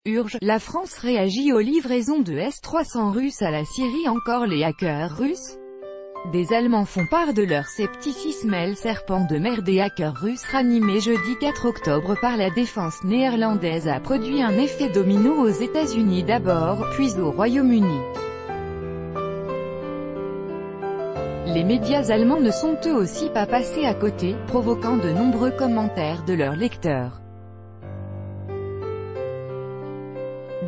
Urge, la France réagit aux livraisons de S-300 russes à la Syrie. Encore les hackers russes? Des Allemands font part de leur scepticisme. Le serpent de mer des hackers russes ranimé jeudi 4 octobre par la défense néerlandaise a produit un effet domino aux États-Unis d'abord, puis au Royaume-Uni. Les médias allemands ne sont eux aussi pas passés à côté, provoquant de nombreux commentaires de leurs lecteurs.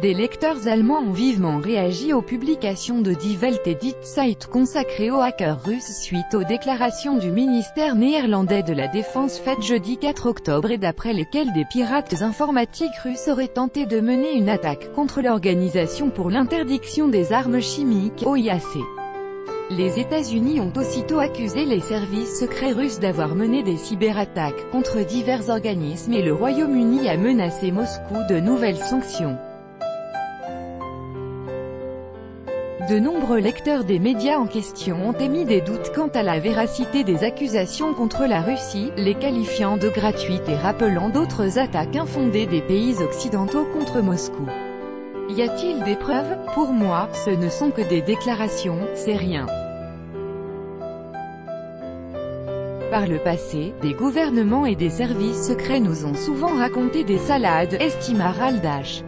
Des lecteurs allemands ont vivement réagi aux publications de Die Welt et Die Zeit consacrées aux hackers russes suite aux déclarations du ministère néerlandais de la Défense faites jeudi 4 octobre et d'après lesquelles des pirates informatiques russes auraient tenté de mener une attaque contre l'Organisation pour l'interdiction des armes chimiques, OIAC. Les États-Unis ont aussitôt accusé les services secrets russes d'avoir mené des cyberattaques contre divers organismes et le Royaume-Uni a menacé Moscou de nouvelles sanctions. De nombreux lecteurs des médias en question ont émis des doutes quant à la véracité des accusations contre la Russie, les qualifiant de gratuites et rappelant d'autres attaques infondées des pays occidentaux contre Moscou. Y a-t-il des preuves? Pour moi, ce ne sont que des déclarations, c'est rien. Par le passé, des gouvernements et des services secrets nous ont souvent raconté des salades, estime Harald Dash.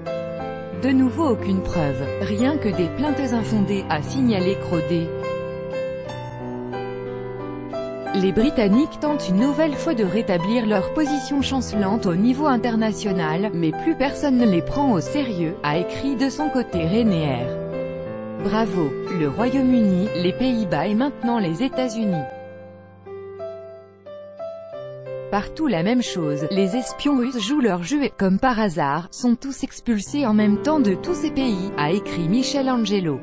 De nouveau aucune preuve, rien que des plaintes infondées, a signalé Crowday. Les Britanniques tentent une nouvelle fois de rétablir leur position chancelante au niveau international, mais plus personne ne les prend au sérieux, a écrit de son côté René R. Bravo, le Royaume-Uni, les Pays-Bas et maintenant les États-Unis. Partout la même chose, les espions russes jouent leur jeu et, comme par hasard, sont tous expulsés en même temps de tous ces pays, a écrit Michel Angelo.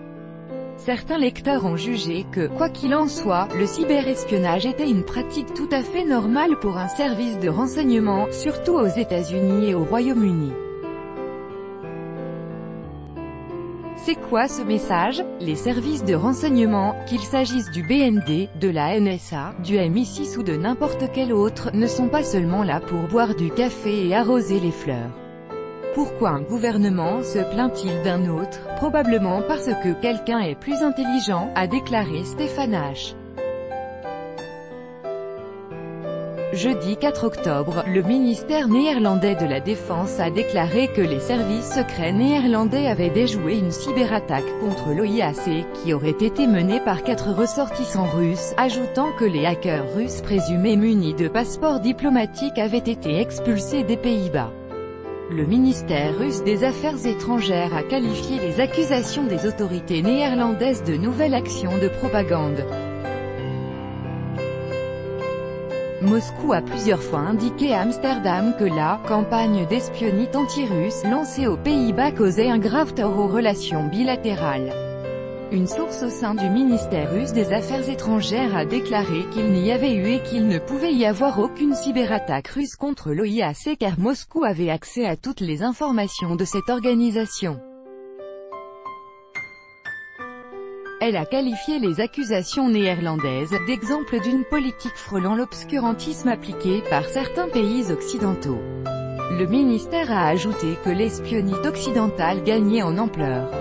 Certains lecteurs ont jugé que, quoi qu'il en soit, le cyberespionnage était une pratique tout à fait normale pour un service de renseignement, surtout aux États-Unis et au Royaume-Uni. C'est quoi ce message? Les services de renseignement, qu'il s'agisse du BND, de la NSA, du MI6 ou de n'importe quel autre, ne sont pas seulement là pour boire du café et arroser les fleurs. Pourquoi un gouvernement se plaint-il d'un autre? Probablement parce que quelqu'un est plus intelligent, a déclaré Stéphane H. Jeudi 4 octobre, le ministère néerlandais de la Défense a déclaré que les services secrets néerlandais avaient déjoué une cyberattaque contre l'OIAC qui aurait été menée par 4 ressortissants russes, ajoutant que les hackers russes présumés munis de passeports diplomatiques avaient été expulsés des Pays-Bas. Le ministère russe des Affaires étrangères a qualifié les accusations des autorités néerlandaises de nouvelles actions de propagande. Moscou a plusieurs fois indiqué à Amsterdam que la « campagne d'espionnage anti-russe » lancée aux Pays-Bas causait un grave tort aux relations bilatérales. Une source au sein du ministère russe des Affaires étrangères a déclaré qu'il n'y avait eu et qu'il ne pouvait y avoir aucune cyberattaque russe contre l'OIAC car Moscou avait accès à toutes les informations de cette organisation. Elle a qualifié les accusations néerlandaises d'exemple d'une politique frôlant l'obscurantisme appliquée par certains pays occidentaux. Le ministère a ajouté que l'espionnage occidental gagnait en ampleur.